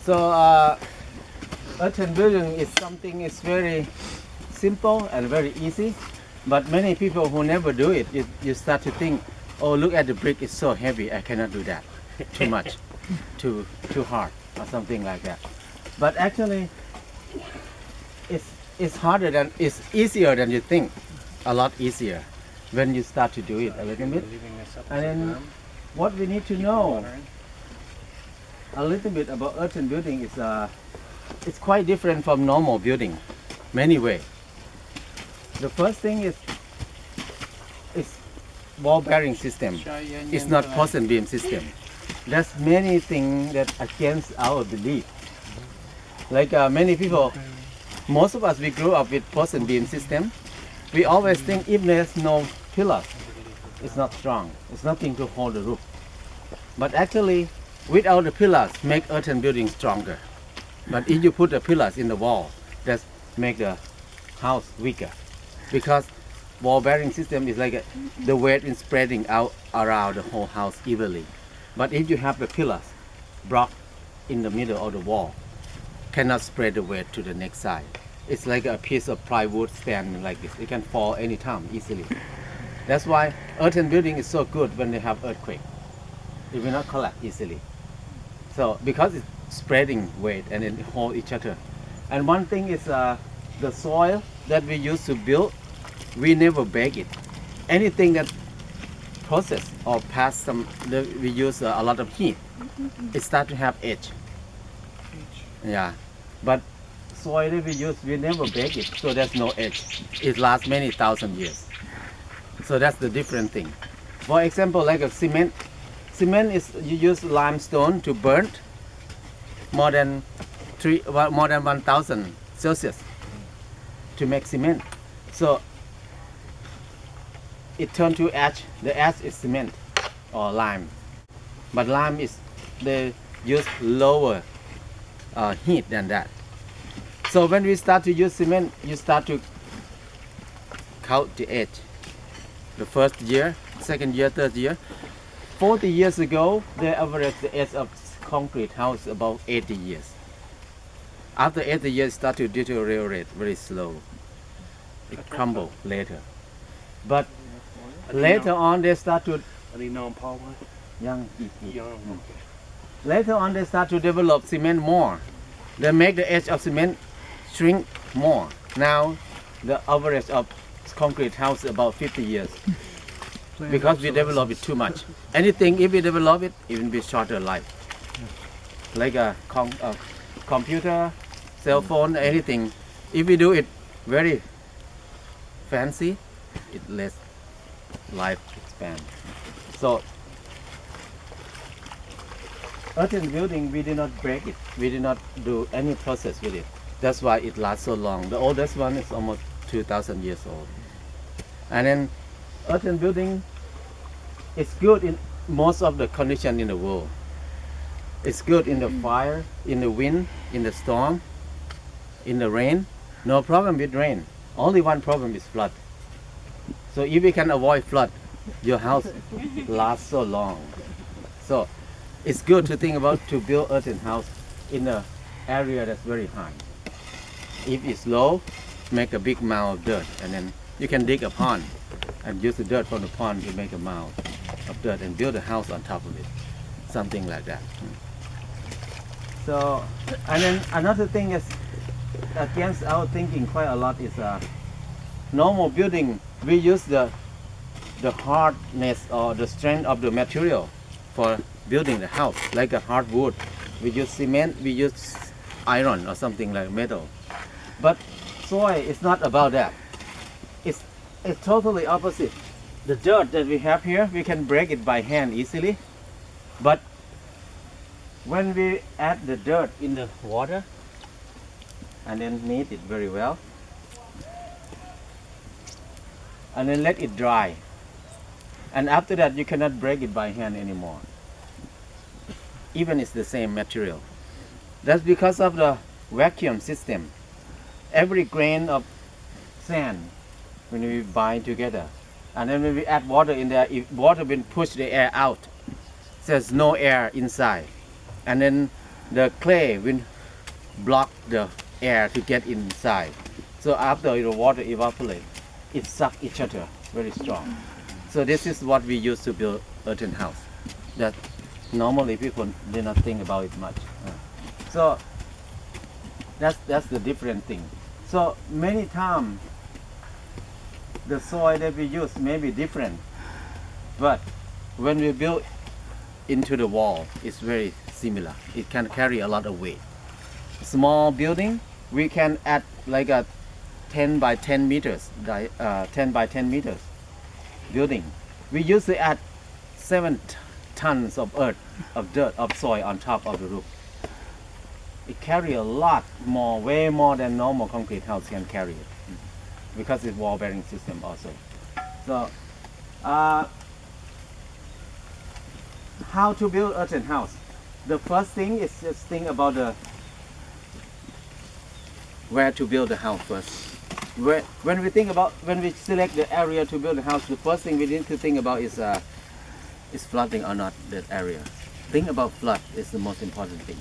So earthen building is something is very simple and very easy, but many people who never do it, you start to think, oh, look at the brick, it's so heavy, I cannot do that, too much, too hard, or something like that. But actually, it's harder than, it's easier than you think, a lot easier when you start to do it a little bit. And then what we need to know a little bit about earthen building is it's quite different from normal building, many ways. The first thing is wall bearing system. It's not post and beam system. There's many things that against our belief. Like many people, most of us, we grew up with post and beam system. We always think if there's no pillars, it's not strong. It's nothing to hold the roof. But actually, without the pillars, make earthen building stronger. But if you put the pillars in the wall, that make the house weaker. Because wall bearing system is like the weight is spreading out around the whole house evenly. But if you have the pillars blocked in the middle of the wall, cannot spread the weight to the next side. It's like a piece of plywood standing like this. It can fall anytime easily. That's why earthen building is so good when they have earthquake. It will not collapse easily. So because it's spreading weight and then hold each other. And one thing is the soil that we use to build, we never bake it. Anything that process or pass some, we use a lot of heat. It starts to have edge. Yeah, but soil that we use, we never bake it, so there's no edge. It lasts many thousand years. So that's the different thing. For example, like a cement. Cement is you use limestone to burn more than 1,000 Celsius to make cement. So it turned to ash. The ash is cement or lime, but lime is they use lower heat than that. So when we start to use cement, you start to count the edge. The first year, second year, third year. 40 years ago, they averaged the edge of concrete house about 80 years. After 80 years, it start to deteriorate very slow. It crumble later. But later on, they start to later on they start to develop cement more. They make the edge of cement shrink more. Now the average of concrete house about 50 years. Because we develop it too much. Anything, if we develop it, it will be shorter life. Like a computer, cell phone, anything. If we do it very fancy, it less life span. So, earthen building, we did not break it. We did not do any process with it. That's why it lasts so long. The oldest one is almost 2,000 years old. And then earthen building is good in most of the conditions in the world. It's good in the fire, in the wind, in the storm, in the rain. No problem with rain. Only one problem is flood. So if we can avoid flood, your house lasts so long. So it's good to think about to build earthen house in an area that's very high. If it's low, make a big mound of dirt, and then you can dig a pond and use the dirt from the pond to make a mound of dirt and build a house on top of it, something like that. So, and then another thing is against our thinking quite a lot is normal building. We use the hardness or the strength of the material for building the house, like a hardwood. We use cement, we use iron or something like metal. But soil is not about that. It's totally opposite. The dirt that we have here, we can break it by hand easily. But when we add the dirt in the water and then knead it very well, and then let it dry, and after that you cannot break it by hand anymore, even it's the same material. That's because of the vacuum system. Every grain of sand, when we bind together, and then when we add water in there, if water will push the air out, there's no air inside, and then the clay will block the air to get inside. So after the water evaporates, it sucks each other very strong. So this is what we use to build earthen house. That normally people do not think about it much. So that's the different thing. So many times the soil that we use may be different, but when we build into the wall, it's very similar. It can carry a lot of weight. Small building, we can add like a 10 by 10 meters, 10 by 10 meters building. We usually add 7 tons of earth, of dirt, of soil on top of the roof. It carry a lot more, way more than normal concrete house can carry it, because it's wall bearing system also. So, how to build earthen house? The first thing is just think about where to build the house first. When we select the area to build the house, the first thing we need to think about is flooding or not that area. Think about flood is the most important thing.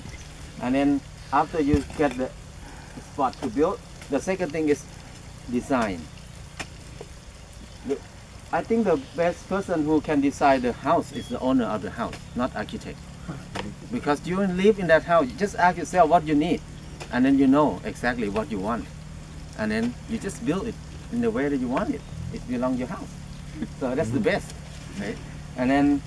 And then after you get the spot to build, the second thing is design. I think the best person who can design the house is the owner of the house, not architect. Because you live in that house, you just ask yourself what you need, and then you know exactly what you want. And then you just build it in the way that you want it. It belongs to your house. So that's the best, right? And then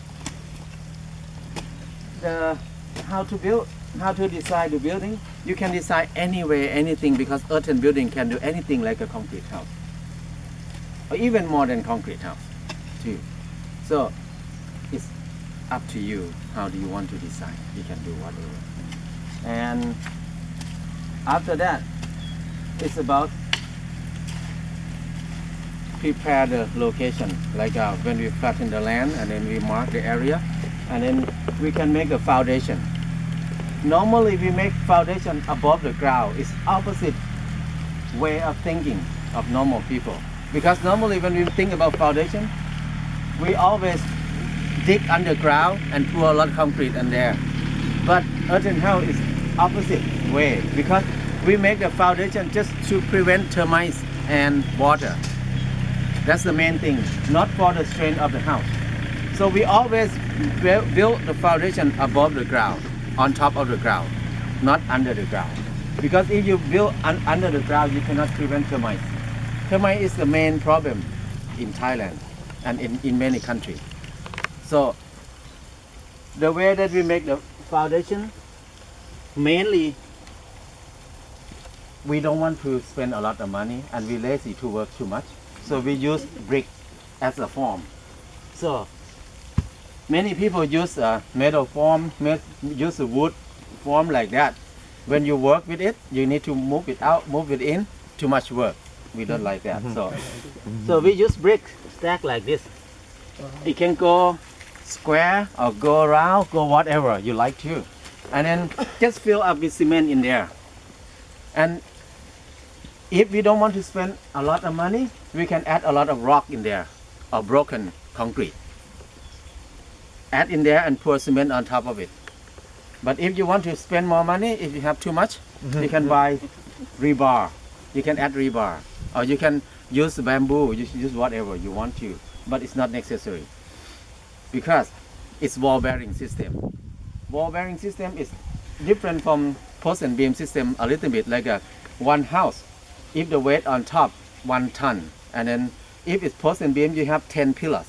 how to design the building. You can design anywhere, anything, because earthen building can do anything like a concrete house, or even more than concrete house too. So it's up to you. How do you want to design? You can do whatever. And after that, it's about prepare the location, like when we flatten the land and then we mark the area, and then we can make a foundation. Normally we make foundation above the ground. It's opposite way of thinking of normal people, because normally when we think about foundation, we always dig underground and pour a lot of concrete in there. But earthen house is opposite way, because we make the foundation just to prevent termites and water. That's the main thing, not for the strength of the house. So we always build the foundation above the ground, on top of the ground, not under the ground. Because if you build under the ground, you cannot prevent termites. Termite is the main problem in Thailand and in many countries. So the way that we make the foundation, mainly we don't want to spend a lot of money and we lazy to work too much. So we use brick as a form. So many people use a metal form, use a wood form like that. When you work with it, you need to move it out, move it in. Too much work. We don't like that. So we use brick stack like this. It can go square or go round, go whatever you like to. And then just fill up with cement in there. And if we don't want to spend a lot of money, we can add a lot of rock in there or broken concrete. Add in there and pour cement on top of it. But if you want to spend more money, if you have too much, you can buy rebar. You can add rebar, or you can use bamboo. You use whatever you want to, but it's not necessary because it's wall bearing system. Wall bearing system is different from post and beam system a little bit, like one house. If the weight on top 1 ton, and then if it's post and beam, you have 10 pillars.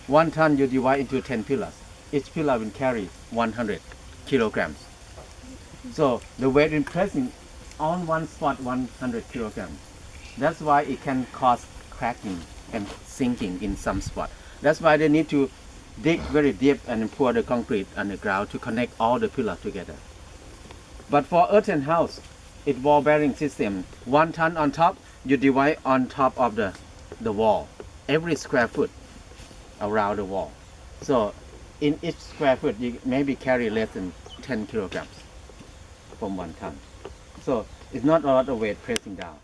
1 ton you divide into 10 pillars. Each pillar will carry 100 kilograms. So the weight in pressing on one spot 100 kilograms. That's why it can cause cracking and sinking in some spot. That's why they need to dig very deep and pour the concrete underground to connect all the pillars together. But for earthen house, it's wall bearing system. 1 ton on top, you divide on top of the wall, every square foot around the wall. So in each square foot, you maybe carry less than 10 kilograms from 1 ton. So it's not a lot of weight pressing down.